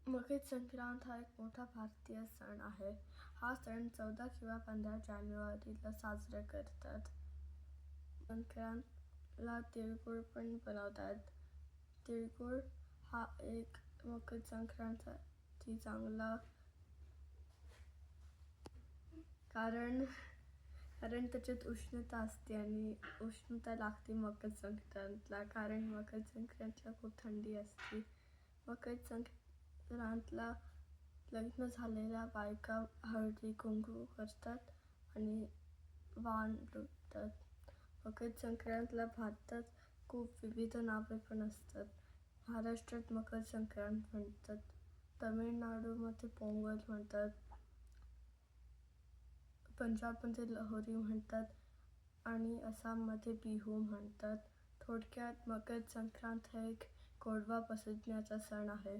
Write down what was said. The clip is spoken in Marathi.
मकर संक्रांत हा एक मोठा भारतीय सण आहे. हा सण 14 किंवा 15 जानेवारीला साजरा करतात. संक्रांतला तिळगुळ पण बनवतात. तिळगुळ हा एक मकर संक्रांतीसाठी चांगला कारण त्याच्यात उष्णता असते आणि उष्णता लागते मकर संक्रांतला, कारण मकर संक्रांतला खूप थंडी असते. मकर संक्रांतला लग्न झालेल्या बायका हळदी कुंकू करतात आणि वाण लुटतात. मकर संक्रांतला भारतात खूप विविध नावे पण असतात. महाराष्ट्रात मकर संक्रांत म्हणतात, तमिळनाडूमध्ये पोंगल म्हणतात, पंजाबमध्ये लोहरी म्हणतात आणि आसाममध्ये बिहू म्हणतात. थोडक्यात मकर संक्रांत हा एक गोडवा पसरवण्याचा सण आहे.